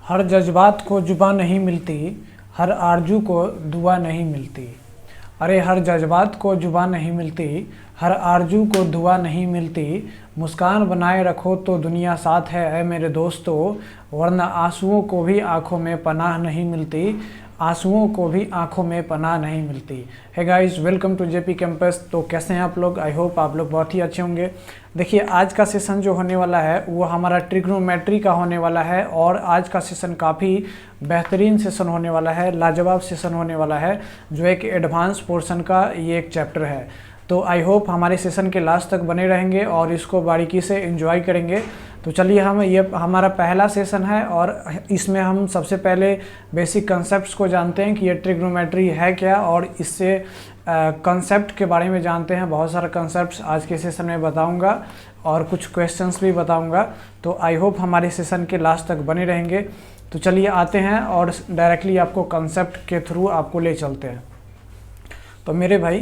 हर जज्बात को जुबां नहीं मिलती, हर आरजू को दुआ नहीं मिलती। अरे हर जज्बात को जुबां नहीं मिलती, हर आरजू को दुआ नहीं मिलती। मुस्कान बनाए रखो तो दुनिया साथ है ऐ मेरे दोस्तों, वरना आंसुओं को भी आंखों में पनाह नहीं मिलती, आंसुओं को भी आंखों में पनाह नहीं मिलती। है guys, welcome to JP campus. तो कैसे हैं आप लोग? आई होप आप लोग बहुत ही अच्छे होंगे। देखिए, आज का सेशन जो होने वाला है वो हमारा ट्रिग्नोमेट्री का होने वाला है और आज का सेशन काफ़ी बेहतरीन सेशन होने वाला है, लाजवाब सेशन होने वाला है, जो एक एडवांस पोर्शन का ये एक चैप्टर है। तो आई होप हमारे सेशन के लास्ट तक बने रहेंगे और इसको बारीकी से एंजॉय करेंगे। तो चलिए, हम ये हमारा पहला सेशन है और इसमें हम सबसे पहले बेसिक कंसेप्ट्स को जानते हैं कि ये ट्रिग्नोमेट्री है क्या, और इससे कंसेप्ट के बारे में जानते हैं। बहुत सारे कंसेप्ट्स आज के सेशन में बताऊंगा और कुछ क्वेश्चंस भी बताऊंगा। तो आई होप हमारे सेशन के लास्ट तक बने रहेंगे। तो चलिए आते हैं और डायरेक्टली आपको कंसेप्ट के थ्रू आपको ले चलते हैं। तो मेरे भाई,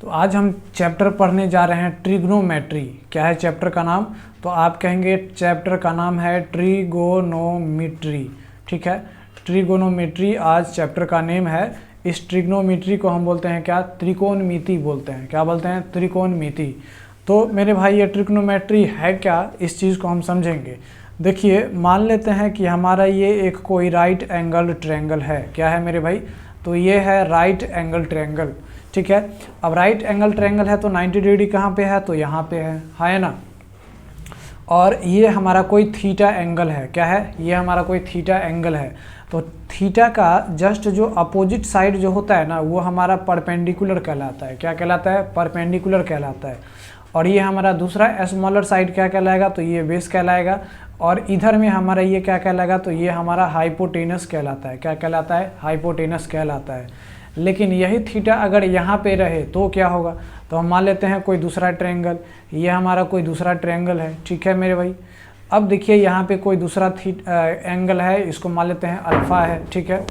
तो आज हम चैप्टर पढ़ने जा रहे हैं ट्रिग्नोमेट्री। क्या है चैप्टर का नाम? तो आप कहेंगे चैप्टर का नाम है ट्रिगोनोमेट्री। ठीक है, ट्रिगोनोमेट्री आज चैप्टर का नेम है। इस ट्रिग्नोमेट्री को हम बोलते हैं क्या? त्रिकोणमिति बोलते हैं। क्या बोलते हैं? त्रिकोणमिति। तो मेरे भाई, ये ट्रिग्नोमेट्री है क्या, इस चीज़ को हम समझेंगे। देखिए, मान लेते हैं कि हमारा ये एक कोई राइट एंगल ट्रायंगल है। क्या है मेरे भाई? तो ये है राइट एंगल ट्रायंगल। ठीक है, अब राइट एंगल ट्रायंगल है तो 90 डिग्री कहाँ पे है? तो यहाँ पे है ना। और ये हमारा कोई थीटा एंगल है। क्या है? ये हमारा कोई थीटा एंगल है। तो थीटा का जस्ट जो अपोजिट साइड जो होता है ना, वो हमारा परपेंडिकुलर कहलाता है। क्या कहलाता है? परपेंडिकुलर कहलाता है। और ये हमारा दूसरा स्मॉलर साइड क्या कहलाएगा? तो ये बेस कहलाएगा। और इधर में हमारा ये क्या कहलाएगा? तो ये हमारा हाइपोटेनस कहलाता है। क्या कहलाता है? हाइपोटेनस कहलाता है। लेकिन यही थीटा अगर यहाँ पे रहे तो क्या होगा? तो हम मान लेते हैं कोई दूसरा ट्रायंगल, ये हमारा कोई दूसरा ट्रायंगल है। ठीक है मेरे भाई, अब देखिए यहाँ पे कोई दूसरा एंगल है, इसको मान लेते हैं अल्फ़ा है। ठीक है,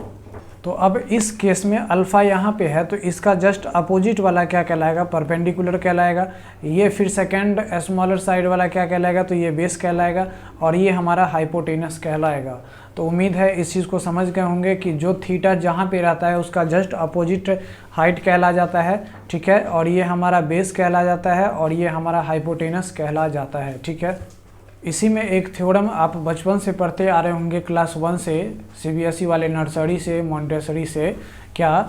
तो अब इस केस में अल्फ़ा यहाँ पे है तो इसका जस्ट अपोजिट वाला क्या कहलाएगा? परपेंडिकुलर कहलाएगा। ये फिर सेकंड स्मॉलर साइड वाला क्या कहलाएगा? तो ये बेस कहलाएगा। और ये हमारा हाइपोटेनस कहलाएगा। तो उम्मीद है इस चीज़ को समझ गए होंगे कि जो थीटा जहाँ पे रहता है उसका जस्ट अपोजिट हाइट कहला जाता है। ठीक है, और ये हमारा बेस कहला जाता है और ये हमारा हाइपोटेनस कहला जाता है। ठीक है, इसी में एक थ्योरम आप बचपन से पढ़ते आ रहे होंगे, क्लास 1 से, सीबीएसई वाले नर्सरी से, मॉन्टेसरी से, क्या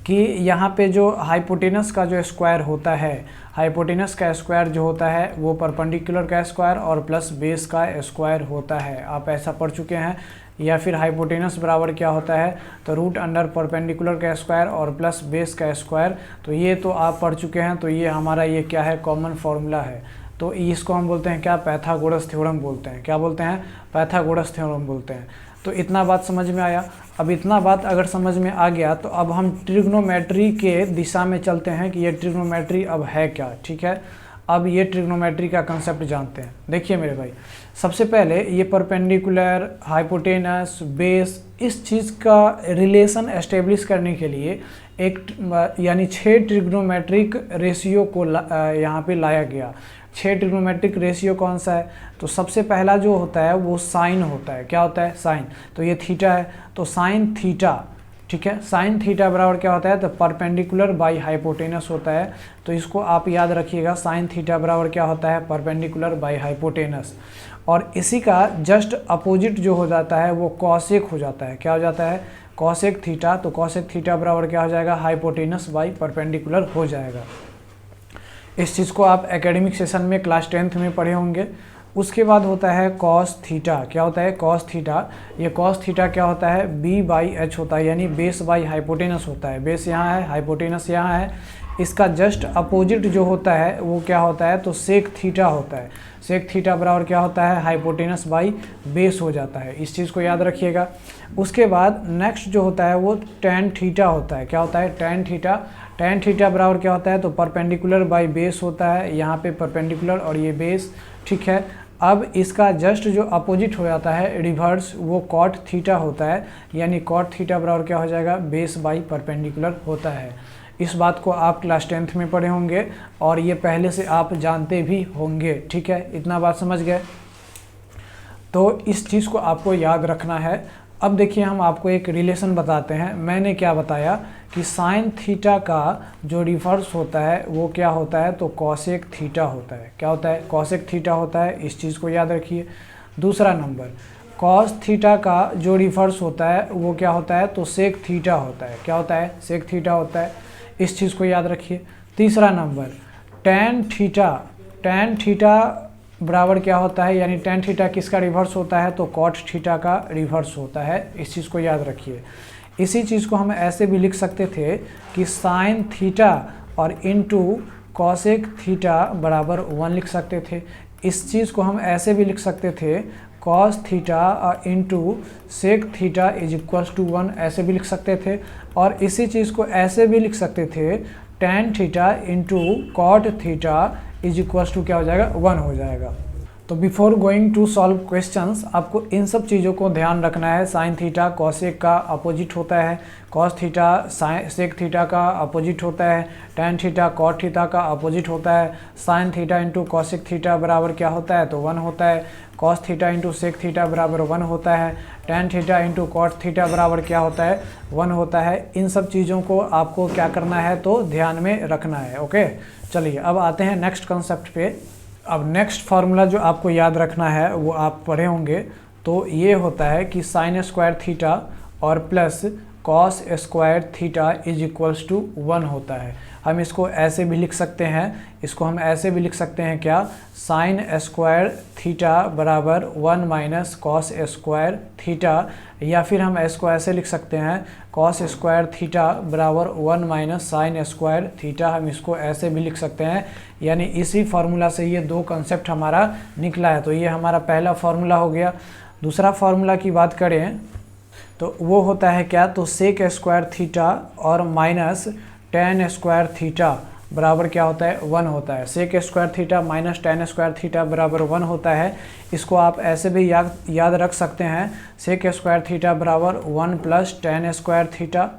कि यहाँ पे जो हाइपोटेनस का जो स्क्वायर होता है, हाइपोटेनस का स्क्वायर जो होता है वो परपेंडिकुलर का स्क्वायर और प्लस बेस का स्क्वायर होता है। आप ऐसा पढ़ चुके हैं। या फिर हाइपोटेनस बराबर क्या होता है? तो रूट अंडर परपेंडिकुलर का स्क्वायर और प्लस बेस का स्क्वायर। तो ये तो आप पढ़ चुके हैं। तो ये हमारा ये क्या है? कॉमन फार्मूला है। तो इसको हम बोलते हैं क्या? पाइथागोरस थ्योरम बोलते हैं। क्या बोलते हैं? पाइथागोरस थ्योरम बोलते हैं। तो इतना बात समझ में आया। अब इतना बात अगर समझ में आ गया तो अब हम ट्रिग्नोमेट्री के दिशा में चलते हैं कि ये ट्रिग्नोमेट्री अब है क्या। ठीक है, अब ये ट्रिग्नोमेट्री का कंसेप्ट जानते हैं। देखिए मेरे भाई, सबसे पहले ये परपेंडिकुलर, हाइपोटेनस, बेस, इस चीज़ का रिलेशन एस्टेब्लिश करने के लिए एक यानी 6 ट्रिग्नोमेट्रिक रेशियो को यहाँ पे लाया गया। 6 ट्रिग्नोमेट्रिक रेशियो कौन सा है? तो सबसे पहला जो होता है वो साइन होता है। क्या होता है? साइन। तो ये थीटा है तो साइन थीटा। ठीक है, साइन थीटा बराबर क्या होता है? तो परपेंडिकुलर बाई हाइपोटेनस होता है। तो इसको आप याद रखिएगा, साइन थीटा बराबर क्या होता है? Perpendicular by hypotenuse. और इसी का जस्ट अपोजिट जो हो जाता है वो कॉसेक हो जाता है। क्या हो जाता है? Cosec theta. तो कॉसेक थीटा बराबर क्या हो जाएगा? हाइपोटेनस बाई परपेंडिकुलर हो जाएगा। इस चीज़ को आप एकेडमिक सेशन में क्लास 10th में पढ़े होंगे। उसके बाद होता है कॉस थीटा। क्या होता है? Cos theta. ये कॉस थीटा क्या होता है? बी बाई एच होता है, यानी बेस बाई हाइपोटेनस होता है। बेस यहाँ है, हाइपोटेनस यहाँ है। इसका जस्ट अपोजिट जो होता है वो क्या होता है? तो सेक थीटा होता है। सेक थीटा बराबर क्या होता है? हाइपोटेनस बाई बेस हो जाता है। इस चीज़ को याद रखिएगा। उसके बाद नेक्स्ट जो होता है वो टैन थीटा होता है। क्या होता है? Tan theta. टैन थीटा बराबर क्या होता है? तो परपेंडिकुलर बाई बेस होता है। यहाँ पे परपेंडिकुलर और ये बेस। ठीक है, अब इसका जस्ट जो अपोजिट हो जाता है रिवर्स, वो कॉट थीटा होता है। यानी कॉट थीटा बराबर क्या हो जाएगा? बेस बाई परपेंडिकुलर होता है। इस बात को आप क्लास 10th में पढ़े होंगे और ये पहले से आप जानते भी होंगे। ठीक है, इतना बात समझ गए? तो इस चीज़ को आपको याद रखना है। अब देखिए हम आपको एक रिलेशन बताते हैं। मैंने क्या बताया कि साइन थीटा का जो रिवर्स होता है वो क्या होता है, तो कॉसेक थीटा होता है। क्या होता है, कॉसेक थीटा होता है, इस चीज़ को याद रखिए। दूसरा नंबर, कॉस थीटा का जो रिवर्स होता है वो क्या होता है, तो सेक थीटा होता है। क्या होता है, सेक थीटा होता है, इस चीज़ को याद रखिए। तीसरा नंबर, टैन थीटा बराबर क्या होता है, यानी टैन थीटा किसका रिवर्स होता है, तो कॉट थीटा का रिवर्स होता है, इस चीज़ को याद रखिए। इसी चीज़ को हम ऐसे भी लिख सकते थे कि साइन थीटा और इनटू कॉसेक थीटा बराबर 1 लिख सकते थे। इस चीज़ को हम ऐसे भी लिख सकते थे, कॉस थीटा और into sec theta is equals to 1, ऐसे भी लिख सकते थे। और इसी चीज़ को ऐसे भी लिख सकते थे, tan theta into cot theta is equals to क्या हो जाएगा, 1 हो जाएगा। तो before going to solve questions आपको इन सब चीज़ों को ध्यान रखना है। साइन थीटा कॉसेक का अपोजिट होता है, कॉस थीटा सेक थीटा का अपोजिट होता है, टैन थीटा कॉट थीटा का अपोजिट होता है। Sine theta into cosec theta बराबर क्या होता है, तो 1 होता है। Cos theta into sec theta बराबर 1 होता है। Tan theta into cot theta बराबर क्या होता है, 1 होता है। इन सब चीज़ों को आपको क्या करना है, तो ध्यान में रखना है। ओके, चलिए अब आते हैं नेक्स्ट कॉन्सेप्ट पे। अब नेक्स्ट फार्मूला जो आपको याद रखना है वो आप पढ़े होंगे, तो ये होता है कि साइन स्क्वायर थीटा और plus cos square theta is equals to 1 होता है। हम इसको ऐसे भी लिख सकते हैं, इसको हम ऐसे भी लिख सकते हैं क्या, साइन स्क्वायर थीटा बराबर 1 माइनस कॉस स्क्वायर थीटा, या फिर हम इसको ऐसे लिख सकते हैं, कॉस स्क्वायर थीटा बराबर 1 माइनस साइन स्क्वायर थीटा। हम इसको ऐसे भी लिख सकते हैं, यानी इसी फार्मूला से ये दो कंसेप्ट हमारा निकला है। तो ये हमारा पहला फार्मूला हो गया। दूसरा फार्मूला की बात करें तो वो होता है क्या, तो सेक स्क्वायर थीटा और माइनस टैन स्क्वायर थीटा बराबर क्या होता है, 1 होता है। Sec square theta minus tan square theta बराबर 1 होता है। इसको आप ऐसे भी याद रख सकते हैं, सेक स्क्वायर थीटा बराबर 1 plus tan square theta,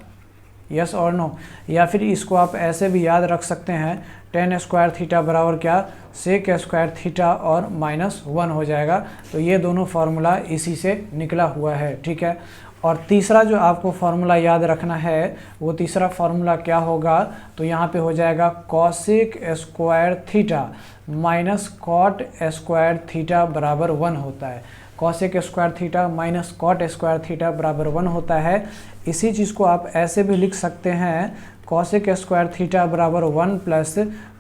yes और नो। या फिर इसको आप ऐसे भी याद रख सकते हैं, टैन स्क्वायर थीटा बराबर क्या, सेक स्क्वायर थीटा और माइनस 1 हो जाएगा। तो ये दोनों फार्मूला इसी से निकला हुआ है, ठीक है। और तीसरा जो आपको फार्मूला याद रखना है वो तीसरा फार्मूला क्या होगा, तो यहाँ पे हो जाएगा cosec square theta minus cot square theta बराबर 1 होता है। Cosec square theta minus cot square theta बराबर 1 होता है। इसी चीज़ को आप ऐसे भी लिख सकते हैं, कॉसेक स्क्वायर थीटा बराबर 1 प्लस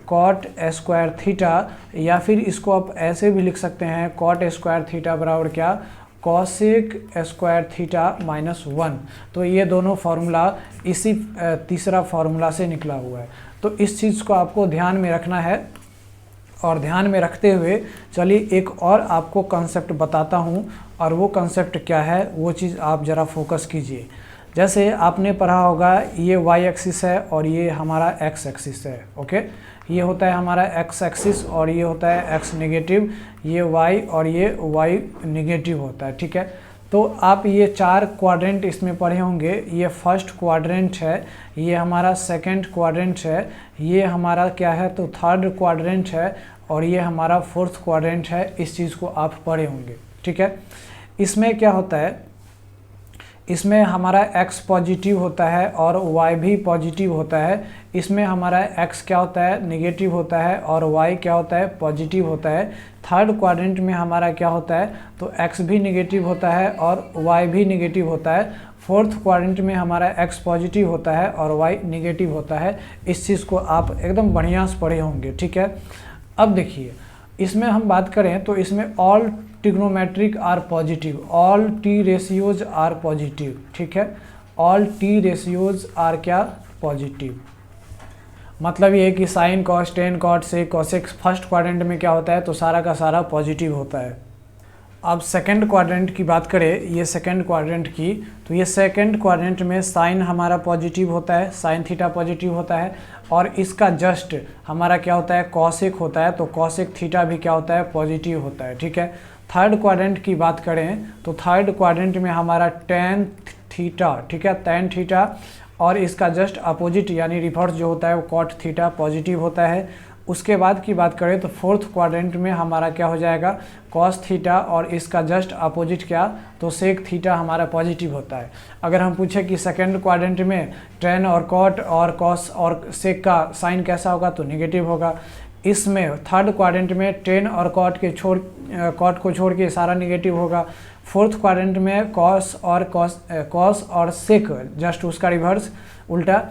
कॉट स्क्वायर थीटा, या फिर इसको आप ऐसे भी लिख सकते हैं, कॉट स्क्वायर थीटा बराबर क्या, कॉसेक स्क्वायर थीटा माइनस 1। तो ये दोनों फार्मूला इसी तीसरा फार्मूला से निकला हुआ है। तो इस चीज़ को आपको ध्यान में रखना है। और ध्यान में रखते हुए चलिए एक और आपको कंसेप्ट बताता हूँ, और वो कंसेप्ट क्या है वो चीज़ आप ज़रा फोकस कीजिए। जैसे आपने पढ़ा होगा, ये वाई एक्सिस है और ये हमारा एक्स एक्सिस है। ओके, ये होता है हमारा एक्स एक्सिस और ये होता है एक्स नेगेटिव, ये वाई और ये वाई नेगेटिव होता है, ठीक है। तो आप ये 4 क्वाड्रेंट इसमें पढ़े होंगे। ये फर्स्ट क्वाड्रेंट है, ये हमारा सेकंड क्वाड्रेंट है, ये हमारा क्या है, तो थर्ड क्वाड्रेंट है, और ये हमारा फोर्थ क्वाड्रेंट है। इस चीज़ को आप पढ़े होंगे, ठीक है। इसमें क्या होता है, इसमें हमारा x पॉजिटिव होता है और y भी पॉजिटिव होता है। इसमें हमारा x क्या होता है, नेगेटिव होता है, और y क्या होता है, पॉजिटिव होता है। थर्ड क्वाड्रेंट में हमारा क्या होता है, तो x भी नेगेटिव होता है और y भी नेगेटिव होता है। फोर्थ क्वाड्रेंट में हमारा x पॉजिटिव होता है और y नेगेटिव होता है। इस चीज़ को आप एकदम बढ़िया से पढ़े होंगे, ठीक है। अब देखिए, इसमें हम बात करें तो इसमें all trigonometric are positive, all T ratios are positive, ठीक है। ऑल टी रेशियोज आर क्या, पॉजिटिव। मतलब ये है कि sine cos tan cot sec cosec first quadrant में क्या होता है, तो सारा का सारा पॉजिटिव होता है। अब सेकंड क्वाड्रेंट की बात करें, ये सेकंड क्वाड्रेंट की, तो ये सेकंड क्वाड्रेंट में साइन हमारा पॉजिटिव होता है, साइन थीटा पॉजिटिव होता है, और इसका जस्ट हमारा क्या होता है, कॉसेक होता है। तो कॉसेक थीटा भी क्या होता है, पॉजिटिव होता है, ठीक है। थर्ड क्वाड्रेंट की बात करें तो थर्ड क्वाड्रेंट में हमारा टेन थीटा, ठीक है, टेन थीटा, और इसका जस्ट अपोजिट यानी रिवर्स जो होता है वो कॉट थीटा पॉजिटिव होता है। उसके बाद की बात करें तो फोर्थ क्वाड्रेंट में हमारा क्या हो जाएगा, कॉस थीटा, और इसका जस्ट अपोजिट क्या, तो सेक थीटा हमारा पॉजिटिव होता है। अगर हम पूछे कि सेकेंड क्वाड्रेंट में टेन और कॉट और कॉस और सेक का साइन कैसा होगा, तो नेगेटिव होगा। इसमें थर्ड क्वाड्रेंट में टेन और कॉट को छोड़ के सारा नेगेटिव होगा। फोर्थ क्वाड्रेंट में कॉस और सेक जस्ट उसका रिवर्स उल्टा,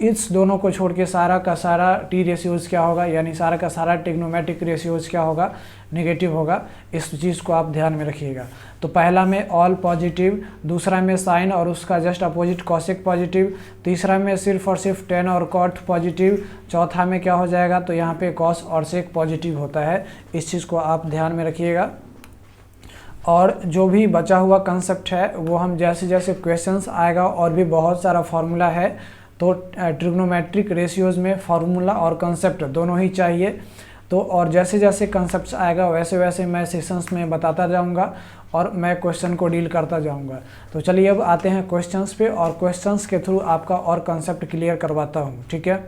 इस दोनों को छोड़ के सारा का सारा टी रेशियोज क्या होगा, यानी सारा का सारा ट्रिग्नोमेट्रिक रेशियोज क्या होगा, नेगेटिव होगा। इस चीज़ को आप ध्यान में रखिएगा। तो पहला में ऑल पॉजिटिव, दूसरा में साइन और उसका जस्ट अपोजिट कॉसेक पॉजिटिव, तीसरा में सिर्फ और सिर्फ टेन और कॉट पॉजिटिव, चौथा में क्या हो जाएगा, तो यहाँ पे कॉस और सेक पॉजिटिव होता है। इस चीज़ को आप ध्यान में रखिएगा। और जो भी बचा हुआ कंसेप्ट है वो हम जैसे जैसे क्वेश्चंस आएगा, और भी बहुत सारा फार्मूला है, तो ट्रिग्नोमेट्रिक रेशियोज में फार्मूला और कंसेप्ट दोनों ही चाहिए। तो और जैसे जैसे कंसेप्ट्स आएगा वैसे वैसे मैं सेशंस में बताता जाऊंगा और मैं क्वेश्चन को डील करता जाऊंगा। तो चलिए अब आते हैं क्वेश्चंस पे, और क्वेश्चंस के थ्रू आपका और कंसेप्ट क्लियर करवाता हूँ, ठीक है।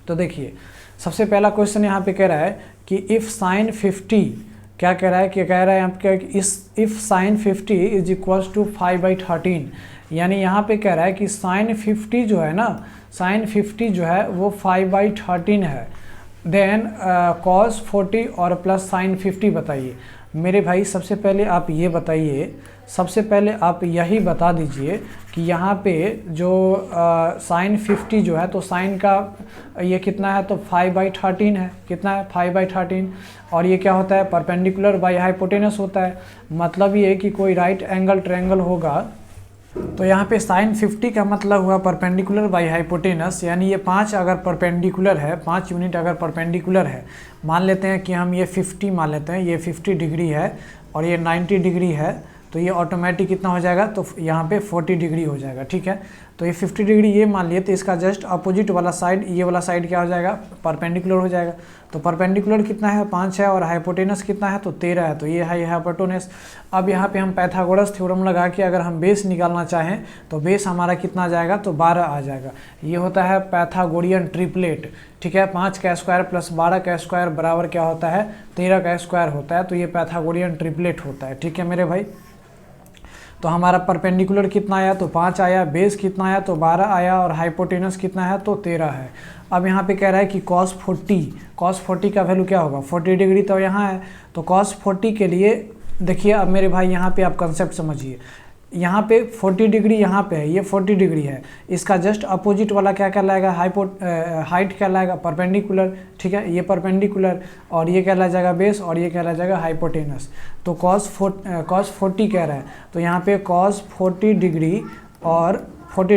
तो देखिए सबसे पहला क्वेश्चन यहाँ पे कह रहा है कि इफ़ साइन 50, क्या कह रहा है कि कह रहा है यहाँ पे if sine 50 is equals to 5/13, यानी यहाँ पे कह रहा है कि साइन 50 जो है ना, साइन 50 जो है वो 5/13 है। देन कॉस 40 और प्लस साइन 50 बताइए। मेरे भाई सबसे पहले आप ये बताइए, सबसे पहले आप यही बता दीजिए कि यहाँ पे जो साइन 50 जो है, तो साइन का ये कितना है, तो 5/13 है। कितना है, 5/13। और ये क्या होता है, परपेंडिकुलर बाय हाइपोटेनस होता है। मतलब ये कि कोई राइट एंगल ट्रायंगल होगा, तो यहाँ पे साइन 50 का मतलब हुआ परपेंडिकुलर बाय हाइपोटेनस, यानी ये 5 अगर परपेंडिकुलर है, 5 यूनिट अगर परपेंडिकुलर है, मान लेते हैं कि हम ये 50 मान लेते हैं, ये 50 डिग्री है और ये 90 डिग्री है, तो ये ऑटोमेटिक कितना हो जाएगा, तो यहाँ पे 40 डिग्री हो जाएगा, ठीक है। तो ये 50 डिग्री ये मान लिए, तो इसका जस्ट अपोजिट वाला साइड, ये वाला साइड क्या हो जाएगा, परपेंडिकुलर हो जाएगा। तो परपेंडिकुलर कितना है, 5 है, और हाइपोटेनस कितना है, तो 13 है, तो ये है हाइपोटेनस। अब यहाँ पे हम पाइथागोरस थ्योरम लगा के अगर हम बेस निकालना चाहें तो बेस हमारा कितना आ जाएगा, तो 12 आ जाएगा। ये होता है पाइथागोरियन ट्रिपलेट, ठीक है। 5 का स्क्वायर प्लस 12 का स्क्वायर बराबर क्या होता है, 13 का स्क्वायर होता है। तो ये पाइथागोरियन ट्रिपलेट होता है, ठीक है मेरे भाई। तो हमारा परपेंडिकुलर कितना आया, तो 5 आया, बेस कितना आया, तो 12 आया, और हाइपोटेनस कितना है, तो 13 है। अब यहाँ पे कह रहा है कि cos 40 का वैल्यू क्या होगा, 40 डिग्री तो यहाँ है। तो cos 40 के लिए देखिए, अब मेरे भाई यहाँ पे आप कंसेप्ट समझिए, यहाँ पे 40 डिग्री यहाँ पे है, ये 40 डिग्री है, इसका जस्ट अपोजिट वाला क्या कहलाएगा, हाइट कहलाएगा, परपेंडिकुलर, ठीक है। ये परपेंडिकुलर, और ये कहला जाएगा बेस, और ये कहला जाएगा हाइपोटेनस। तो cos 40 कह रहा है, तो यहाँ पे cos 40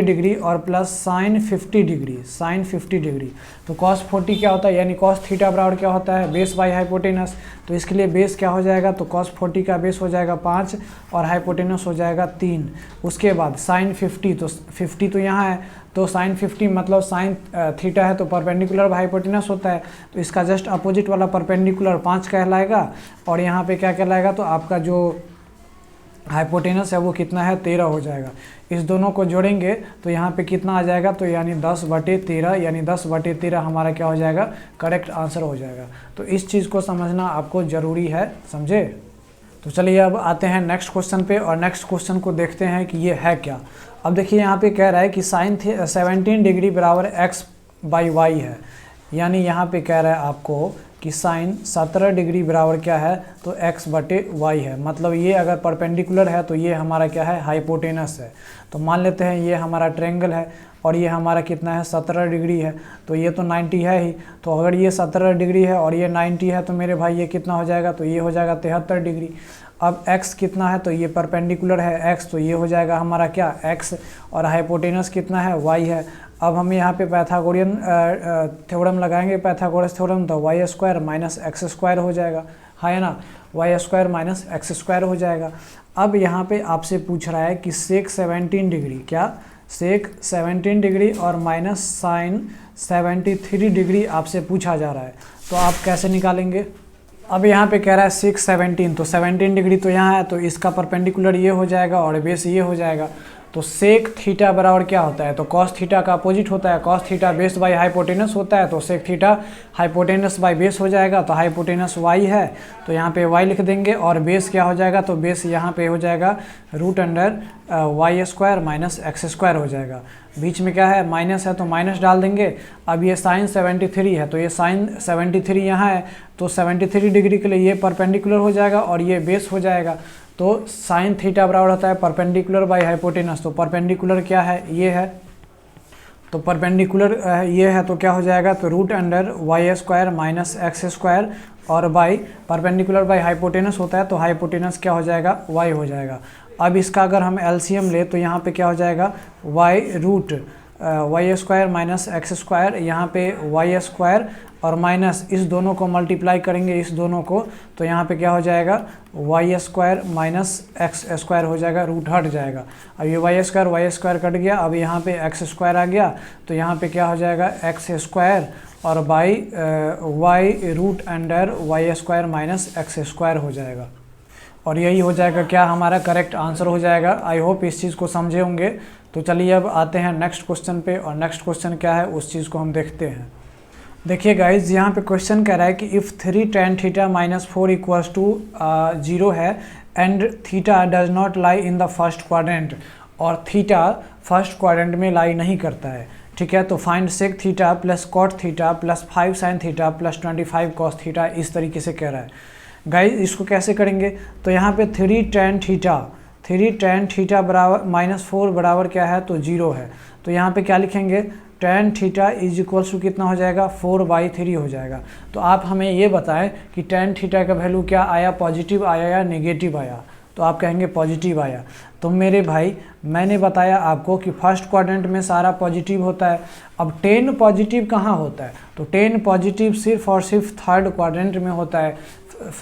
डिग्री और प्लस साइन 50 डिग्री, तो cos 40 क्या होता है, यानी cos थीटा बराबर क्या होता है, बेस बाई हाइपोटेनस। तो इसके लिए बेस क्या हो जाएगा, तो cos 40 का बेस हो जाएगा 5 और हाइपोटेनस हो जाएगा 3। उसके बाद साइन 50, तो 50 तो यहाँ है, तो साइन 50 मतलब साइन थीटा है, तो परपेंडिकुलर बाई हाइपोटेनस होता है। तो इसका जस्ट अपोजिट वाला परपेंडिकुलर 5 कहलाएगा, और यहाँ पे क्या कहलाएगा, तो आपका जो हाइपोटेनस है वो कितना है, 13 हो जाएगा। इस दोनों को जोड़ेंगे तो यहाँ पे कितना आ जाएगा, तो यानी 10/13, यानी 10/13 हमारा क्या हो जाएगा, करेक्ट आंसर हो जाएगा। तो इस चीज़ को समझना आपको ज़रूरी है, समझे। तो चलिए अब आते हैं नेक्स्ट क्वेश्चन पे, और नेक्स्ट क्वेश्चन को देखते हैं कि ये है क्या। अब देखिए यहाँ पे कह रहा है कि साइन 17 डिग्री बराबर x/y है, यानी यहाँ पे कह रहा है आपको कि साइन 17 डिग्री बराबर क्या है, तो x/y है। मतलब ये अगर परपेंडिकुलर है तो ये हमारा क्या है, हाइपोटेनस है। तो मान लेते हैं ये हमारा ट्रायंगल है, और ये हमारा कितना है, 17 डिग्री है, तो ये तो 90 है ही। तो अगर ये 17 डिग्री है और ये 90 है, तो मेरे भाई ये कितना हो जाएगा, तो ये हो जाएगा 73 डिग्री। अब x कितना है, तो ये परपेंडिकुलर है x, तो ये हो जाएगा हमारा क्या, x, और हाइपोटेनस कितना है, y है। अब हम यहाँ पे पाइथागोरियन थ्योरम लगाएंगे, पाइथागोरस थ्योरम, तो y² माइनस x² हो जाएगा, है ना, y² माइनस x² हो जाएगा। अब यहाँ पे आपसे पूछ रहा है कि सेक 17 डिग्री, क्या सेक 17 डिग्री और माइनस साइन 73 डिग्री आपसे पूछा जा रहा है, तो आप कैसे निकालेंगे। अब यहाँ पे कह रहा है सेक 17, तो 17 डिग्री तो यहाँ है, तो इसका परपेंडिकुलर ये हो जाएगा और बेस ये हो जाएगा। तो सेक थीटा बराबर क्या होता है, तो कॉस थीटा का अपोजिट होता है, cos theta base by hypotenuse होता है, तो sec theta hypotenuse by base हो जाएगा। तो हाइपोटेनस y है तो यहाँ पे y लिख देंगे, और बेस क्या हो जाएगा, तो बेस यहाँ पे हो जाएगा root under y square minus x square हो जाएगा। बीच में क्या है, माइनस है तो माइनस डाल देंगे। अब ये साइन 73 है तो ये साइन 73 यहाँ है, तो 73 डिग्री के लिए ये परपेंडिकुलर हो जाएगा और ये बेस हो जाएगा। तो साइन थीटा बराबर होता है परपेंडिकुलर बाई हाइपोटेनस। तो परपेंडिकुलर क्या है, ये है, तो परपेंडिकुलर ये है तो क्या हो जाएगा, तो root under y square minus x square, और बाई परपेंडिकुलर बाई हाइपोटेनस होता है तो हाइपोटेनस क्या हो जाएगा, y हो जाएगा। अब इसका अगर हम एलसीएम ले तो यहाँ पे क्या हो जाएगा, y root y square minus x square, यहाँ पे वाई स्क्वायर और माइनस इस दोनों को मल्टीप्लाई करेंगे इस दोनों को, तो यहाँ पे क्या हो जाएगा, y square minus x square हो जाएगा, रूट हट जाएगा। अब ये वाई स्क्वायर कट गया, अब यहाँ पे एक्स स्क्वायर आ गया, तो यहाँ पे क्या हो जाएगा, एक्स स्क्वायर और by y root under y square minus x square हो जाएगा। और यही हो जाएगा क्या, हमारा करेक्ट आंसर हो जाएगा। आई होप इस चीज़ को समझे होंगे। तो चलिए अब आते हैं नेक्स्ट क्वेश्चन पे, और नेक्स्ट क्वेश्चन क्या है उस चीज़ को हम देखते हैं। देखिए गाइज, यहाँ पे क्वेश्चन कह रहा है कि if 3 tan theta minus 4 equals to 0 है and theta does not lie in the first quadrant, और थीटा फर्स्ट क्वाड्रेंट में लाई नहीं करता है, ठीक है। तो find sec theta plus cot theta plus 5 sine theta plus 25 cos theta, इस तरीके से कह रहा है। गाइज इसको कैसे करेंगे, तो यहाँ पे 3 tan थीटा बराबर -4 बराबर क्या है, तो 0 है। तो यहाँ पे क्या लिखेंगे, tan theta is equals to कितना हो जाएगा, 4/3 हो जाएगा। तो आप हमें ये बताएं कि tan थीटा का वैल्यू क्या आया, पॉजिटिव आया या नेगेटिव आया, तो आप कहेंगे पॉजिटिव आया। तो मेरे भाई मैंने बताया आपको कि फर्स्ट क्वाड्रेंट में सारा पॉजिटिव होता है। अब 10 पॉजिटिव कहाँ होता है, तो 10 पॉजिटिव सिर्फ और सिर्फ थर्ड क्वाड्रेंट में होता है,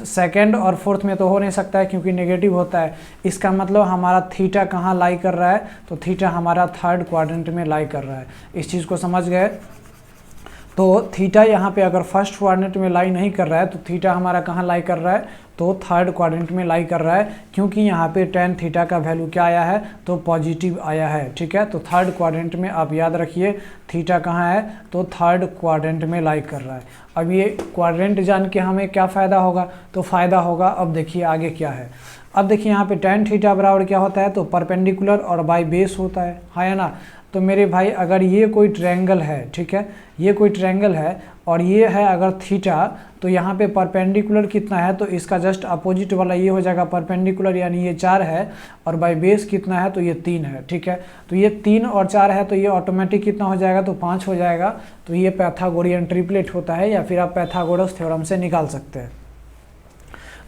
सेकंड और फोर्थ में तो हो नहीं सकता है क्योंकि नेगेटिव होता है। इसका मतलब हमारा थीटा कहाँ लाई कर रहा है, तो थीटा हमारा थर्ड क्वाड्रेंट में लाई कर रहा है। इस चीज़ को समझ गए। तो थीटा यहाँ पे अगर फर्स्ट क्वाड्रेंट में लाई नहीं कर रहा है तो थीटा हमारा कहाँ लाई कर रहा है, तो थर्ड क्वाड्रेंट में लाई कर रहा है, क्योंकि यहाँ पे tan थीटा का वैल्यू क्या आया है, तो पॉजिटिव आया है, ठीक है। तो थर्ड क्वाड्रेंट में आप याद रखिए थीटा कहाँ है, तो थर्ड क्वाड्रेंट में लाई कर रहा है। अब ये क्वाड्रेंट जान के हमें क्या फ़ायदा होगा, तो फ़ायदा होगा, अब देखिए आगे क्या है। अब देखिए यहाँ पे tan थीटा बराबर क्या होता है, तो परपेंडिकुलर और बाई बेस होता है ना। तो मेरे भाई अगर ये कोई ट्रायंगल है, ठीक है, ये कोई ट्रायंगल है और ये है अगर थीटा, तो यहाँ पे परपेंडिकुलर कितना है, तो इसका जस्ट अपोजिट वाला ये हो जाएगा परपेंडिकुलर, यानी ये 4 है, और बाई बेस कितना है, तो ये 3 है, ठीक है। तो ये 3 और 4 है तो ये ऑटोमेटिक कितना हो जाएगा, तो 5 हो जाएगा। तो ये पैथागोरियन ट्रिपलेट होता है, या फिर आप पैथागोरस थ्योरम से निकाल सकते हैं।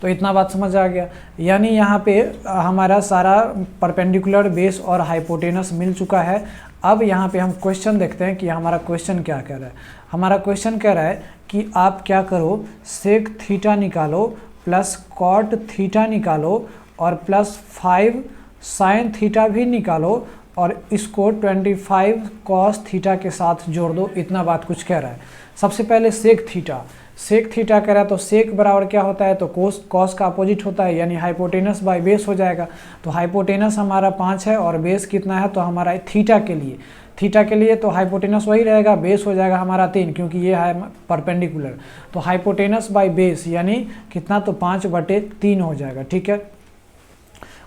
तो इतना बात समझ आ गया, यानी यहाँ पे हमारा सारा परपेंडिकुलर, बेस और हाइपोटेनस मिल चुका है। अब यहाँ पे हम क्वेश्चन देखते हैं कि हमारा क्वेश्चन क्या कह रहा है। हमारा क्वेश्चन कह रहा है कि आप क्या करो, सेक थीटा निकालो प्लस कॉट थीटा निकालो और प्लस 5 साइन थीटा भी निकालो, और इसको 25 कॉस थीटा के साथ जोड़ दो। इतना बात कुछ कह रहा है। सबसे पहले सेक थीटा कह रहा है, तो सेक बराबर क्या होता है, तो कॉस का अपोजिट होता है, यानी हाइपोटेनस बाई बेस हो जाएगा। तो हाइपोटेनस हमारा 5 है और बेस कितना है, तो हमारा थीटा के लिए तो हाइपोटेनस वही रहेगा, बेस हो जाएगा हमारा 3, क्योंकि ये है परपेंडिकुलर। तो हाइपोटेनस बाई बेस यानी कितना, तो 5/3 हो जाएगा, ठीक है।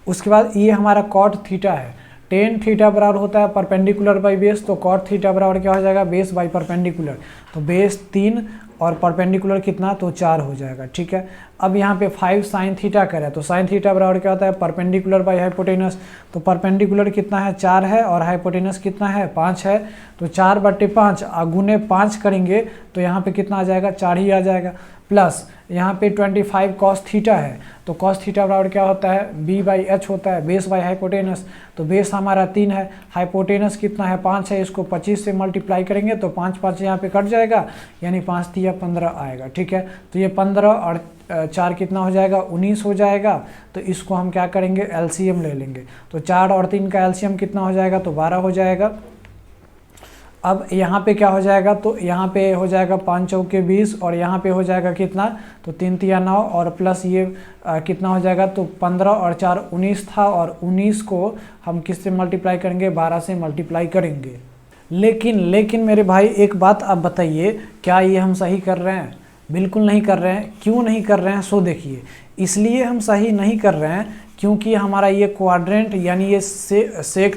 उसके बाद ये हमारा कॉट थीटा है, tan थीटा बराबर होता है परपेंडिकुलर बाई बेस, तो कॉट थीटा बराबर क्या हो जाएगा, बेस बाई परपेंडिकुलर। तो बेस 3 और परपेंडिकुलर कितना, तो 4 हो जाएगा, ठीक है। अब यहाँ पे 5 साइन थीटा कह रहा है, तो साइन थीटा बराबर क्या होता है, परपेंडिकुलर बाई हाइपोटेनस। तो परपेंडिकुलर कितना है, 4 है, और हाइपोटेनस कितना है, 5 है। तो 4/5 गुने 5 करेंगे तो यहाँ पे कितना आ जाएगा, 4 ही आ जाएगा। प्लस यहाँ पे 25 कॉस थीटा है, तो कॉस थीटा बराबर क्या होता है, b/h होता है, बेस बाई हाइपोटेनस। तो बेस हमारा 3 है, हाइपोटेनस कितना है, 5 है, इसको 25 से मल्टीप्लाई करेंगे तो 5 यहाँ पे कट जाएगा, यानी 5 3 15 आएगा, ठीक है। तो ये 15 और 4 कितना हो जाएगा, 19 हो जाएगा। तो इसको हम क्या करेंगे, एलसीएम ले लेंगे। तो 4 और 3 का एलसीएम कितना हो जाएगा, तो 12 हो जाएगा। अब यहाँ पे क्या हो जाएगा, तो यहाँ पे हो जाएगा 5 चौके 20 और यहाँ पे हो जाएगा कितना, तो 3 तिया 9 और प्लस ये कितना हो जाएगा, तो 15 और 4 19 था और 19 को हम किससे मल्टीप्लाई करेंगे, 12 से मल्टीप्लाई करेंगे। लेकिन मेरे भाई एक बात आप बताइए, क्या ये हम सही कर रहे हैं? बिल्कुल नहीं कर रहे हैं। क्यों नहीं कर रहे हैं, सो देखिए। इसलिए हम सही नहीं कर रहे हैं क्योंकि हमारा ये क्वाड्रेंट यानी ये सेक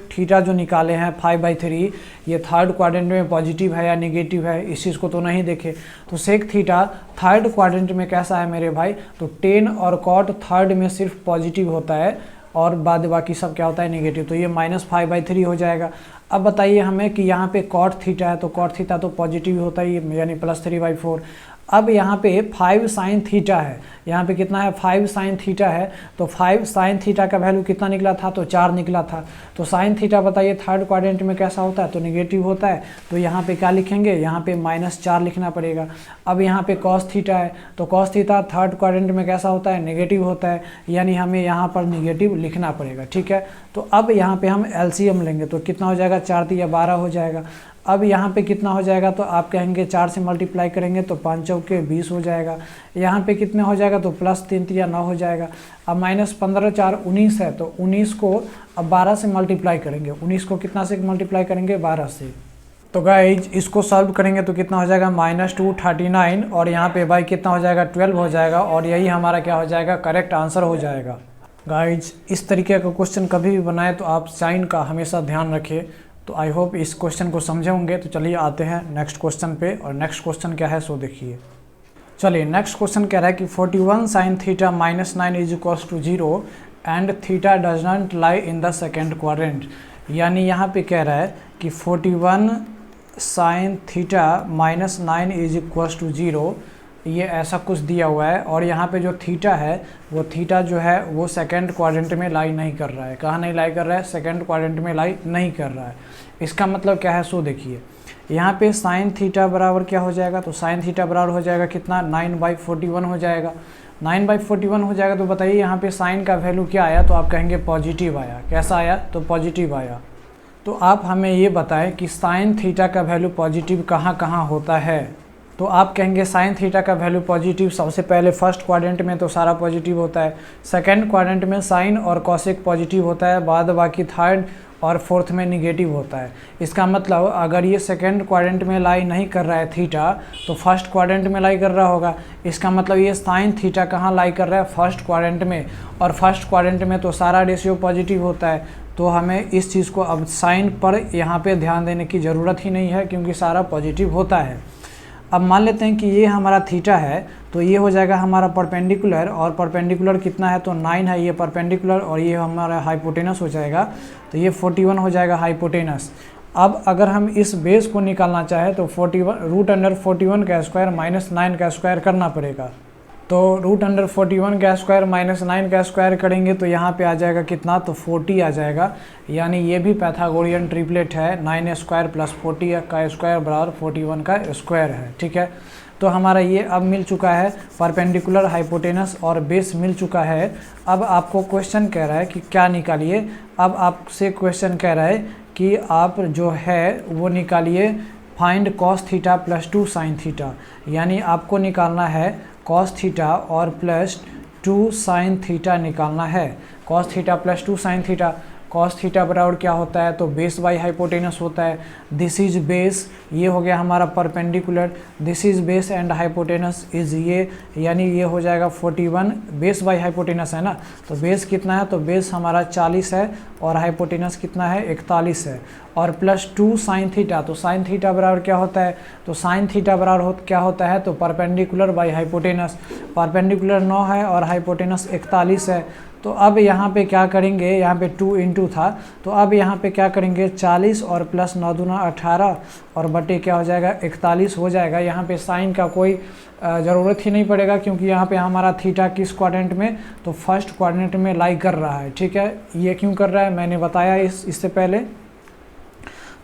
थीटा जो निकाले हैं 5/3, ये थर्ड क्वाड्रेंट में पॉजिटिव है या नेगेटिव है, इस चीज़ को तो नहीं देखे। तो सेक थीटा थर्ड क्वाड्रेंट में कैसा है मेरे भाई, तो टेन और कॉट थर्ड में सिर्फ पॉजिटिव होता है और बाद बाकी सब क्या होता है, नेगेटिव। तो ये -5/3 हो जाएगा। अब बताइए हमें कि यहाँ पे कॉट थीटा है, तो कॉट थीटा तो पॉजिटिव होता है यानी +3/4। अब यहाँ पे 5 साइन थीटा है, यहाँ पे कितना है, 5 साइन थीटा है। तो 5 साइन थीटा का वैल्यू कितना निकला था, तो 4 निकला था। तो साइन थीटा बताइए थर्ड क्वाड्रेंट में कैसा होता है, तो नेगेटिव होता है। तो यहाँ पे क्या लिखेंगे, यहाँ पे -4 लिखना पड़ेगा। अब यहाँ पे कॉस थीटा है, तो कॉस थीटा थर्ड क्वाड्रेंट में कैसा होता है, नेगेटिव होता है, यानी हमें यहाँ पर नेगेटिव लिखना पड़ेगा। ठीक है, तो अब यहाँ पे हम एलसीएम लेंगे, तो कितना हो जाएगा, 4 तिया 12 हो जाएगा। अब यहाँ पे कितना हो जाएगा, तो आप कहेंगे 4 से मल्टीप्लाई करेंगे तो 5 चौके 20 हो जाएगा। यहाँ पे कितने हो जाएगा, तो +3 तिया 9 हो जाएगा। अब -15 4 19 है, तो 19 को अब 12 से मल्टीप्लाई करेंगे। 19 को कितना से मल्टीप्लाई करेंगे, 12 से। तो गाइज इसको सॉल्व करेंगे तो कितना हो जाएगा, -239 और यहाँ पे भाई कितना हो जाएगा, 12 हो जाएगा और यही हमारा क्या हो जाएगा, करेक्ट आंसर हो जाएगा। गाइज इस तरीके का क्वेश्चन कभी भी बनाए तो आप साइन का हमेशा ध्यान रखें। तो आई होप इस क्वेश्चन को समझे होंगे। तो चलिए आते हैं नेक्स्ट क्वेश्चन पे, और नेक्स्ट क्वेश्चन क्या है सो देखिए। चलिए नेक्स्ट क्वेश्चन कह रहा है कि 41 sine theta -9 is equals to 0 and theta does not lie in the second quadrant. यानी यहाँ पे कह रहा है कि 41 sine theta -9 is equals to 0, ये ऐसा कुछ दिया हुआ है और यहाँ पे जो थीटा है वो थीटा जो है वो सेकंड क्वाड्रेंट में लाई नहीं कर रहा है। कहाँ नहीं लाई कर रहा है, सेकंड क्वाड्रेंट में लाई नहीं कर रहा है। इसका मतलब क्या है सो देखिए। यहाँ पे साइन थीटा बराबर क्या हो जाएगा, तो साइन थीटा बराबर हो जाएगा कितना, 9/41 हो जाएगा। 9/41 हो जाएगा। तो बताइए यहाँ पे साइन का वैल्यू क्या आया, तो आप कहेंगे पॉजिटिव आया। कैसा आया, तो पॉजिटिव आया। तो आप हमें ये बताएं कि साइन थीटा का वैल्यू पॉजिटिव कहाँ कहाँ होता है। तो आप कहेंगे साइन थीटा का वैल्यू पॉजिटिव सबसे पहले फर्स्ट क्वाड्रेंट में तो सारा पॉजिटिव होता है, सेकंड क्वाड्रेंट में साइन और कॉसेक पॉजिटिव होता है, बाद बाकी थर्ड और फोर्थ में निगेटिव होता है। इसका मतलब अगर ये सेकंड क्वाड्रेंट में लाई नहीं कर रहा है थीटा, तो फर्स्ट क्वाड्रेंट में लाई कर रहा होगा। इसका मतलब ये साइन थीटा कहाँ लाई कर रहा है, फर्स्ट क्वाड्रेंट में, और फर्स्ट क्वाड्रेंट में तो सारा रेशियो पॉजिटिव होता है। तो हमें इस चीज़ को अब साइन पर यहाँ पे ध्यान देने की ज़रूरत ही नहीं है क्योंकि सारा पॉजिटिव होता है। अब मान लेते हैं कि ये हमारा थीटा है, तो ये हो जाएगा हमारा परपेंडिकुलर, और परपेंडिकुलर कितना है, तो 9 है ये परपेंडिकुलर, और ये हमारा हाइपोटेनस हो जाएगा, तो ये 41 हो जाएगा हाइपोटेनस। अब अगर हम इस बेस को निकालना चाहें तो 41 का स्क्वायर -9 का स्क्वायर करना पड़ेगा। तो √41 का स्क्वायर -9 का स्क्वायर करेंगे तो यहाँ पे आ जाएगा कितना, तो 40 आ जाएगा। यानी ये भी पैथागोरियन ट्रिपलेट है, 9 स्क्वायर + 40 का स्क्वायर बराबर 41 का स्क्वायर है। ठीक है, तो हमारा ये अब मिल चुका है परपेंडिकुलर, हाइपोटेनस और बेस मिल चुका है। अब आपको क्वेश्चन कह रहा है कि क्या निकालिए। अब आपसे क्वेश्चन कह रहा है कि आप जो है वो निकालिए find cos theta +2 sine theta. यानी आपको निकालना है cos थीटा और +2 साइन थीटा निकालना है। cos theta +2 sine theta, cos theta बराबर क्या होता है, तो बेस बाई हाइपोटेनस होता है। दिस इज बेस, ये हो गया हमारा perpendicular, this is base and hypotenuse is ये, यानी ये हो जाएगा 41। बेस बाई हाइपोटेनस है ना, तो बेस कितना है, तो बेस हमारा 40 है और हाइपोटेनस कितना है, 41 है, और +2 साइन थीटा। तो साइन थीटा बराबर क्या होता है, तो साइन थीटा बराबर क्या होता है, तो परपेंडिकुलर बाई हाइपोटेनस। परपेंडिकुलर 9 है और हाइपोटेनस 41 है। तो अब यहाँ पे क्या करेंगे, यहाँ पे 2 × था, तो अब यहाँ पे क्या करेंगे, 40 और +9 दूना 18 और बटे क्या हो जाएगा, 41 हो जाएगा। यहाँ पे साइन का कोई ज़रूरत ही नहीं पड़ेगा क्योंकि यहाँ पे हमारा थीटा किस क्वाड्रेंट में, तो फर्स्ट क्वाड्रेंट में लाई कर रहा है। ठीक है, ये क्यों कर रहा है मैंने बताया इससे पहले।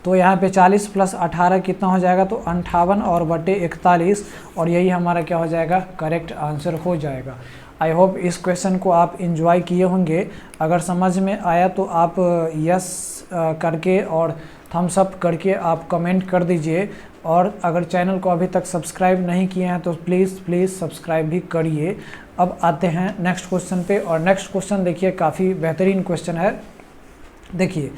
तो यहाँ पे 40 + 18 कितना हो जाएगा, तो 58 और बटे 41, और यही हमारा क्या हो जाएगा, करेक्ट आंसर हो जाएगा। आई होप इस क्वेश्चन को आप एंजॉय किए होंगे। अगर समझ में आया तो आप यस करके और थम्स अप करके आप कमेंट कर दीजिए। और अगर चैनल को अभी तक सब्सक्राइब नहीं किए हैं तो प्लीज़ सब्सक्राइब भी करिए। अब आते हैं नेक्स्ट क्वेश्चन पे, और नेक्स्ट क्वेश्चन देखिए काफ़ी बेहतरीन क्वेश्चन है। देखिए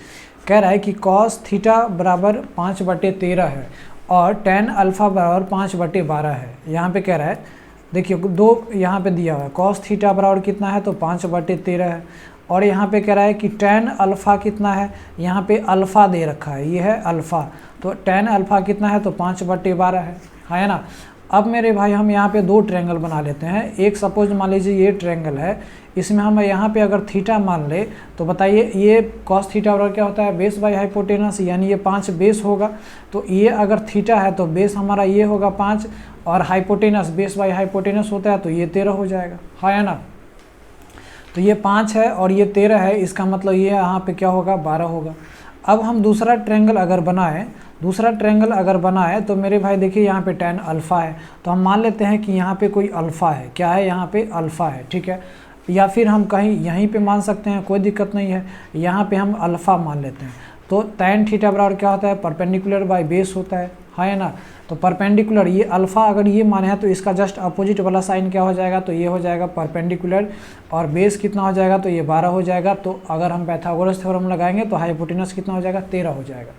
कह रहा है कि कॉस थीटा बराबर 5/13 है और tan अल्फ़ा बराबर 5/12 है। यहाँ पे कह रहा है, देखिए दो यहाँ पे दिया हुआ है, कॉस थीटा बराबर कितना है तो 5/13 है, और यहाँ पे कह रहा है कि tan अल्फ़ा कितना है, यहाँ पे अल्फ़ा दे रखा है, ये है अल्फ़ा, तो tan अल्फ़ा कितना है तो 5/12 है ना। अब मेरे भाई हम यहाँ पे दो ट्रायंगल बना लेते हैं। एक सपोज मान लीजिए ये ट्रायंगल है, इसमें हम यहाँ पे अगर थीटा मान ले तो बताइए ये कॉस थीटा बराबर क्या होता है, बेस बाई हाइपोटेनस, यानी ये 5 बेस होगा। तो ये अगर थीटा है तो बेस हमारा ये होगा 5, और हाइपोटेनस बेस बाई हाइपोटेनस होता है तो ये 13 हो जाएगा, है ना। तो ये 5 है और ये 13 है, इसका मतलब ये यहाँ पे क्या होगा 12 होगा। अब हम दूसरा ट्रायंगल अगर बनाए तो मेरे भाई देखिए यहाँ पे tan अल्फ़ा है, तो हम मान लेते हैं कि यहाँ पे कोई अल्फ़ा है, क्या है यहाँ पे अल्फ़ा है, ठीक है। या फिर हम कहीं यहीं पे मान सकते हैं, कोई दिक्कत नहीं है, यहाँ पे हम अल्फ़ा मान लेते हैं। तो tan थीटा बराबर क्या होता है, परपेंडिकुलर बाई बेस होता है ना। तो परपेंडिकुलर, ये अल्फ़ा अगर ये माने है तो इसका जस्ट अपोजिट वाला साइन क्या हो जाएगा, तो ये हो जाएगा परपेंडिकुलर, और बेस कितना हो जाएगा तो ये 12 हो जाएगा। तो अगर हम पाइथागोरस थ्योरम लगाएंगे तो हाइपोटेनस कितना हो जाएगा 13 हो जाएगा।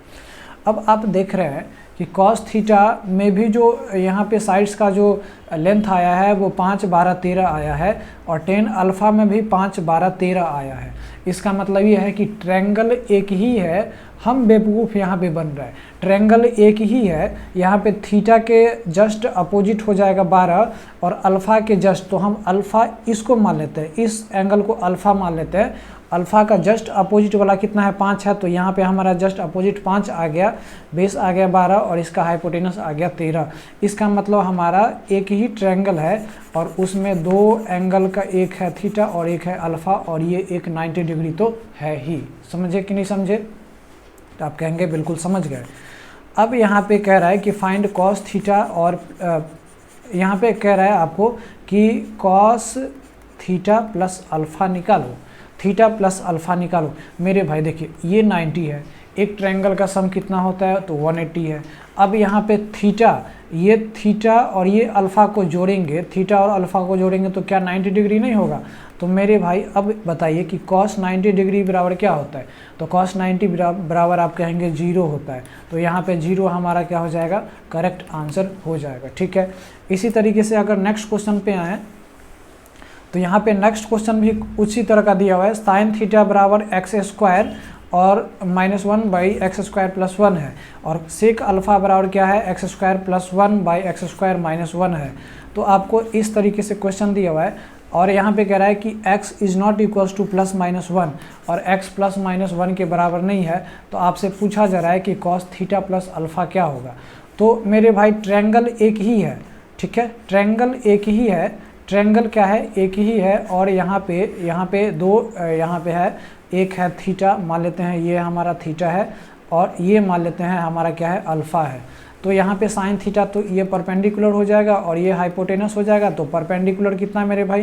अब आप देख रहे हैं कि कॉस थीटा में भी जो यहाँ पे साइड्स का जो लेंथ आया है वो 5, 12, 13 आया है, और tan अल्फ़ा में भी 5, 12, 13 आया है। इसका मतलब ये है कि ट्रायंगल एक ही है, हम बेवकूफ़ यहाँ पे बन रहा है। ट्रायंगल एक ही है, यहाँ पे थीटा के जस्ट अपोजिट हो जाएगा 12 और अल्फ़ा के जस्ट, तो हम अल्फ़ा इसको मान लेते हैं, इस एंगल को अल्फ़ा मान लेते हैं। अल्फ़ा का जस्ट अपोजिट वाला कितना है 5 है, तो यहाँ पे हमारा जस्ट अपोजिट 5 आ गया, बेस आ गया 12 और इसका हाइपोटेनस आ गया 13। इसका मतलब हमारा एक ही ट्रायंगल है और उसमें दो एंगल का, एक है थीटा और एक है अल्फ़ा, और ये एक 90 डिग्री तो है ही। समझे कि नहीं समझे, तो आप कहेंगे बिल्कुल समझ गए। अब यहाँ पे कह रहा है कि फाइंड कॉस थीटा, और यहाँ पे कह रहा है आपको कि कॉस थीटा प्लस अल्फ़ा निकालो, थीटा प्लस अल्फ़ा निकालो। मेरे भाई देखिए ये 90 है, एक ट्रायंगल का सम कितना होता है तो 180 है। अब यहाँ पे थीटा, ये थीटा और ये अल्फ़ा को जोड़ेंगे, थीटा और अल्फ़ा को जोड़ेंगे तो क्या 90 डिग्री नहीं होगा। तो मेरे भाई अब बताइए कि cos 90 डिग्री बराबर क्या होता है, तो cos 90 बराबर आप कहेंगे 0 होता है। तो यहाँ पे 0 हमारा क्या हो जाएगा, करेक्ट आंसर हो जाएगा, ठीक है। इसी तरीके से अगर नेक्स्ट क्वेश्चन पे आएँ तो यहाँ पे नेक्स्ट क्वेश्चन भी उसी तरह का दिया हुआ है। साइन थीटा बराबर x² और -1/x² + 1 है, और सेक अल्फ़ा बराबर क्या है x² + 1/x² - 1 है। तो आपको इस तरीके से क्वेश्चन दिया हुआ है, और यहाँ पे कह रहा है कि x is not equals to +-1 और x +-1 के बराबर नहीं है। तो आपसे पूछा जा रहा है कि cos थीटा प्लस अल्फ़ा क्या होगा। तो मेरे भाई ट्रायंगल एक ही है, ठीक है, ट्रायंगल एक ही है, ट्रायंगल क्या है एक ही है, और यहाँ पे दो यहाँ पे है, एक है थीटा मान लेते हैं, ये हमारा थीटा है, और ये मान लेते हैं हमारा क्या है अल्फ़ा है। तो यहाँ पे साइन थीटा तो ये परपेंडिकुलर हो जाएगा और ये हाइपोटेनस हो जाएगा। तो परपेंडिकुलर कितना है मेरे भाई,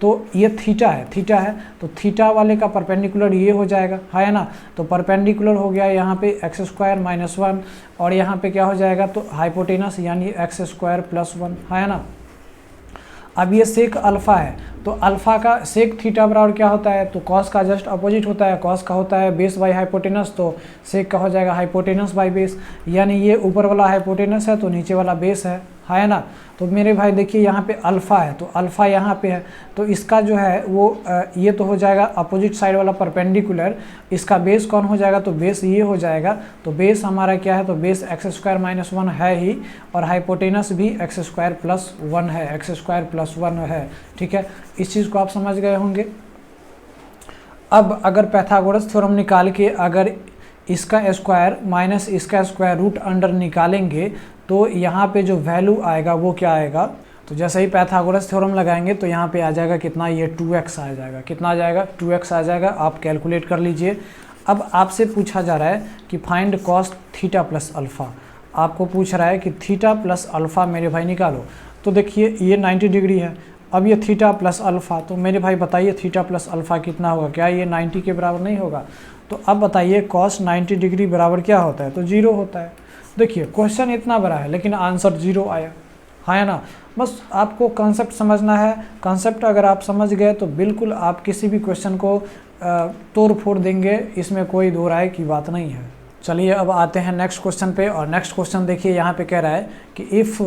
तो ये थीटा है, तो थीटा वाले का परपेंडिकुलर ये हो जाएगा, है ना। तो परपेंडिकुलर हो गया यहाँ पे x² - 1, और यहाँ पे क्या हो जाएगा तो हाइपोटेनस यानी x² + 1, है ना। अब ये सेक अल्फ़ा है, तो अल्फ़ा का सेक थीटा बराबर क्या होता है, तो कॉस का जस्ट अपोजिट होता है, कॉस का होता है बेस बाई हाइपोटेनस, तो सेक का हो जाएगा हाइपोटेनस बाई बेस, यानी ये ऊपर वाला हाइपोटेनस है तो नीचे वाला बेस है ना। तो मेरे भाई देखिए यहाँ पे अल्फ़ा है, तो अल्फ़ा यहाँ पे है, तो इसका जो है वो ये तो हो जाएगा अपोजिट साइड वाला परपेंडिकुलर। इसका बेस कौन हो जाएगा, तो बेस ये हो जाएगा। तो बेस हमारा क्या है, तो बेस x² - 1 है ही, और हाइपोटेनस भी x² + 1 है, x² + 1 है, ठीक है। इस चीज़ को आप समझ गए होंगे। अब अगर पाइथागोरस थ्योरम निकाल के अगर इसका स्क्वायर माइनस इसका स्क्वायर रूट अंडर निकालेंगे तो यहाँ पे जो वैल्यू आएगा वो क्या आएगा, तो जैसे ही पाइथागोरस थ्योरम लगाएंगे तो यहाँ पे आ जाएगा कितना, ये 2x आ जाएगा। कितना आ जाएगा, 2x आ जाएगा। आप कैलकुलेट कर लीजिए। अब आपसे पूछा जा रहा है कि find cos theta plus alpha, आपको पूछ रहा है कि थीटा प्लस अल्फ़ा मेरे भाई निकालो। तो देखिए ये 90 डिग्री है, अब ये थीटा प्लस अल्फ़ा, तो मेरे भाई बताइए थीटा प्लस अल्फ़ा कितना होगा, क्या ये 90 के बराबर नहीं होगा। तो अब बताइए कॉस 90 डिग्री बराबर क्या होता है, तो 0 होता है। देखिए क्वेश्चन इतना बड़ा है लेकिन आंसर 0 आया, है ना। बस आपको कॉन्सेप्ट समझना है, कॉन्सेप्ट अगर आप समझ गए तो बिल्कुल आप किसी भी क्वेश्चन को तोड़ फोड़ देंगे, इसमें कोई दो राय की बात नहीं है। चलिए अब आते हैं नेक्स्ट क्वेश्चन पे, और नेक्स्ट क्वेश्चन देखिए यहाँ पे कह रहा है कि if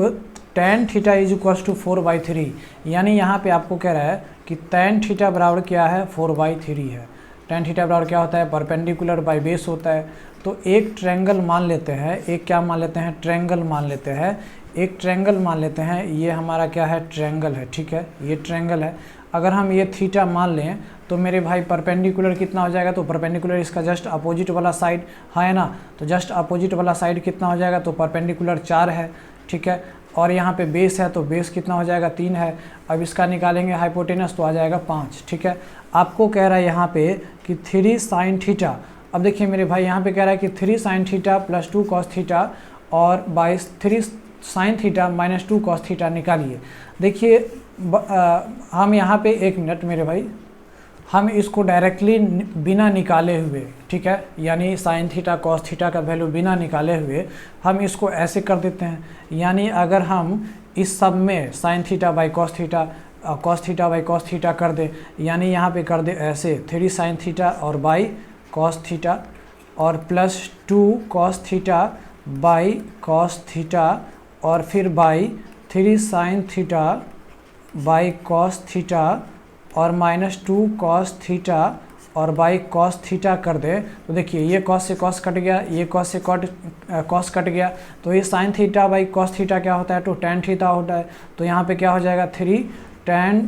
tan theta is equal to 4/3, यानी यहाँ पे आपको कह रहा है कि tan थीटा बराबर क्या है, 4/3 है। tan थीटा बराबर क्या होता है, परपेंडिकुलर बाई बेस होता है। तो एक ट्रायंगल मान लेते हैं, एक क्या मान लेते हैं, ट्रायंगल मान लेते हैं, एक ट्रायंगल मान लेते हैं, ये हमारा क्या है, ट्रायंगल है, ठीक है, ये ट्रायंगल है। अगर हम ये थीटा मान लें तो मेरे भाई परपेंडिकुलर कितना हो जाएगा, तो परपेंडिकुलर इसका जस्ट अपोजिट वाला साइड है ना, तो जस्ट अपोजिट वाला साइड कितना हो जाएगा, तो परपेंडिकुलर 4 है, ठीक है। और यहाँ पे बेस है तो बेस कितना हो जाएगा, 3 है। अब इसका निकालेंगे हाइपोटेनस तो आ जाएगा 5, ठीक है। आपको कह रहा है यहाँ पे कि 3 sin थीटा, अब देखिए मेरे भाई यहाँ पे कह रहा है कि 3 sin theta plus 2 cos theta और by 3 sin theta minus 2 cos theta निकालिए। देखिए हम यहाँ पे 1 मिनट मेरे भाई, हम इसको डायरेक्टली बिना निकाले हुए, ठीक है, यानी साइन थीटा कॉस थीटा का वैल्यू बिना निकाले हुए हम इसको ऐसे कर देते हैं। यानी अगर हम इस सब में sine theta by cos theta, cos theta by cos theta कर दे, यानी यहाँ पे कर दे ऐसे 3 sin थीटा और बाई कॉस थीटा और plus 2 cos theta by cos theta और फिर by 3 sin theta by cos theta और माइनस 2 cos थीटा और बाई cos थीटा कर दे, तो देखिए ये cos से cos कट गया, ये cos से cos कट गया, तो ये sin theta by cos theta क्या होता है, तो tan थीटा होता है। तो यहाँ पे क्या हो जाएगा, 3 tan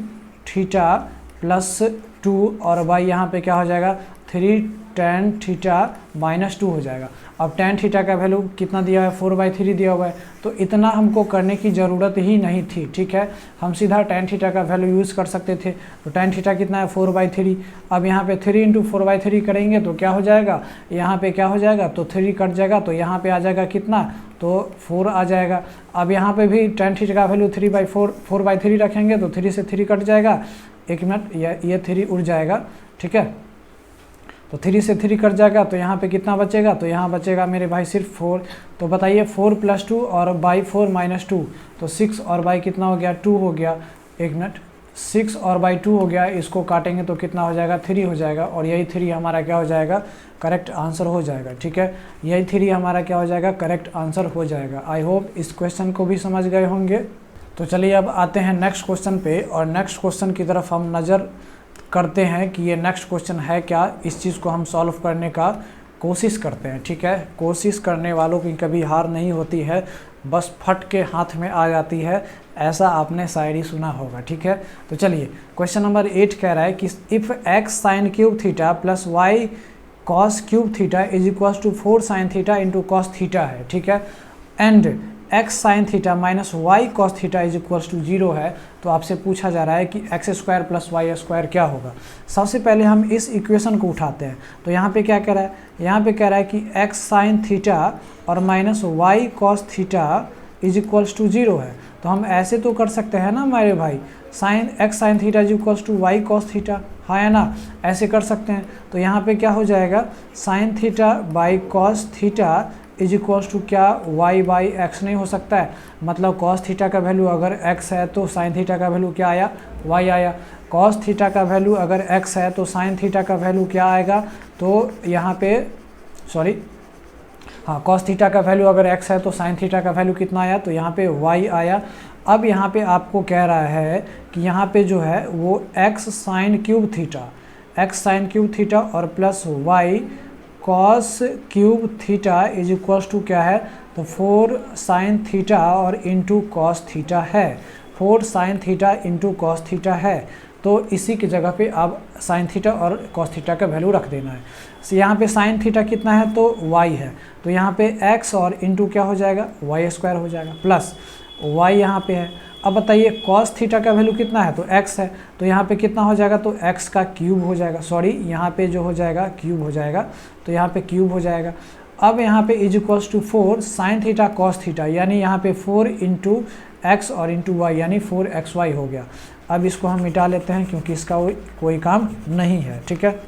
थीटा प्लस 2 और बाई यहाँ पे क्या हो जाएगा, 3 tan थीटा माइनस 2 हो जाएगा। अब tan थीटा का वैल्यू कितना दिया है, 4/3 दिया हुआ है, तो इतना हमको करने की ज़रूरत ही नहीं थी, ठीक है। हम सीधा tan थीटा का वैल्यू यूज़ कर सकते थे। तो tan थीटा कितना है, 4/3। अब यहाँ पे 3 × 4/3 करेंगे तो क्या हो जाएगा, यहाँ पे क्या हो जाएगा, तो 3 कट जाएगा, तो यहाँ पे आ जाएगा कितना, तो 4 आ जाएगा। अब यहाँ पे भी tan थीटा का वैल्यू 4/3 रखेंगे तो 3 से 3 कट जाएगा, 1 मिनट, ये 3 उड़ जाएगा, ठीक है। तो 3 से 3 कट जाएगा, तो यहाँ पे कितना बचेगा, तो यहाँ बचेगा मेरे भाई सिर्फ 4। तो बताइए 4 + 2 और बाई 4 - 2, तो 6 और बाई कितना हो गया, 2 हो गया। 1 मिनट, 6 और बाई 2 हो गया, इसको काटेंगे तो कितना हो जाएगा, 3 हो जाएगा। और यही 3 हमारा क्या हो जाएगा, करेक्ट आंसर हो जाएगा, ठीक है। यही 3 हमारा क्या हो जाएगा, करेक्ट आंसर हो जाएगा। आई होप इस क्वेश्चन को भी समझ गए होंगे। तो चलिए अब आते हैं नेक्स्ट क्वेश्चन पे, और नेक्स्ट क्वेश्चन की तरफ हम नज़र करते हैं कि ये नेक्स्ट क्वेश्चन है क्या। इस चीज़ को हम सॉल्व करने का कोशिश करते हैं, ठीक है। कोशिश करने वालों की कभी हार नहीं होती है, बस फट के हाथ में आ जाती है, ऐसा आपने शायरी सुना होगा, ठीक है। तो चलिए क्वेश्चन नंबर 8 कह रहा है कि if x sin³ theta plus y cos³ theta is equal to 4 sin theta into cos theta है, ठीक है, and x sin theta minus y cos theta is equal to 0 है। तो आपसे पूछा जा रहा है कि x² प्लस y² क्या होगा। सबसे पहले हम इस इक्वेशन को उठाते हैं। तो यहाँ पे क्या कह रहा है, यहाँ पे कह रहा है कि x sin थीटा और minus y cos theta is equal to 0 है। तो हम ऐसे तो कर सकते हैं ना मेरे भाई, x sin theta is equal to y cos theta, हाँ है ना, ऐसे कर सकते हैं। तो यहाँ पे क्या हो जाएगा, sin theta by cos theta is equals to क्या, y/x नहीं हो सकता है, मतलब cos थीटा का वैल्यू अगर x है तो sin थीटा का वैल्यू क्या आया, y आया। cos थीटा का वैल्यू अगर x है तो sin थीटा का वैल्यू क्या आएगा, तो यहाँ पे सॉरी हाँ, cos थीटा का वैल्यू अगर x है तो sin थीटा का वैल्यू कितना आया, तो यहाँ पे y आया। अब यहाँ पे आपको कह रहा है कि यहाँ पे जो है वो x sin³ थीटा और plus y cos³ theta is equals to क्या है, तो 4 sin थीटा और इंटू cos थीटा है, 4 sin theta into cos theta है। तो इसी की जगह पे अब sin थीटा और cos थीटा का वैल्यू रख देना है। यहाँ पे sin थीटा कितना है, तो y है, तो यहाँ पे x और इंटू क्या हो जाएगा, y² हो जाएगा, प्लस y यहाँ पे है। अब बताइए cos थीटा का वैल्यू कितना है, तो x है, तो यहाँ पे कितना हो जाएगा, तो x का क्यूब हो जाएगा, सॉरी यहाँ पे जो हो जाएगा क्यूब हो जाएगा, तो यहाँ पे क्यूब हो जाएगा। अब यहाँ पे is equals to 4 sin theta cos theta, यानी यहाँ पे 4 इंटू x और इंटू y, यानी 4xy हो गया। अब इसको हम मिटा लेते हैं क्योंकि इसका कोई काम नहीं है, ठीक है।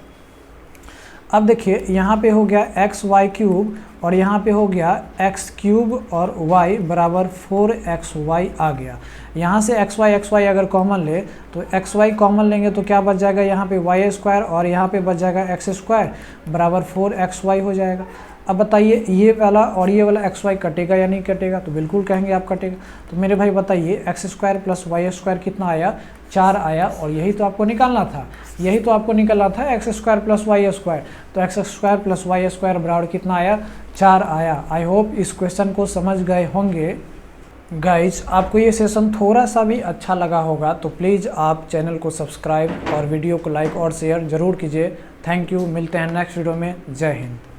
अब देखिए यहाँ पे हो गया एक्स वाई क्यूब और यहाँ पे हो गया एक्स क्यूब और y बराबर 4xy आ गया। यहाँ से एक्स वाई अगर कॉमन ले तो एक्स वाई कॉमन लेंगे तो क्या बच जाएगा, यहाँ पे वाई स्क्वायर और यहाँ पे बच जाएगा एक्स स्क्वायर बराबर 4xy हो जाएगा। अब बताइए ये वाला और ये वाला एक्स वाई कटेगा या नहीं कटेगा, तो बिल्कुल कहेंगे आप कटेगा। तो मेरे भाई बताइए x square plus Y square कितना आया, 4 आया। और यही तो आपको निकालना था, यही तो आपको निकालना था X square plus Y square. तो X square plus Y square बराबर कितना आया, 4 आया। आई होप इस क्वेश्चन को समझ गए होंगे। गाइज आपको ये सेशन थोड़ा सा भी अच्छा लगा होगा तो प्लीज़ आप चैनल को सब्सक्राइब और वीडियो को लाइक और शेयर ज़रूर कीजिए। थैंक यू, मिलते हैं नेक्स्ट वीडियो में। जय हिंद।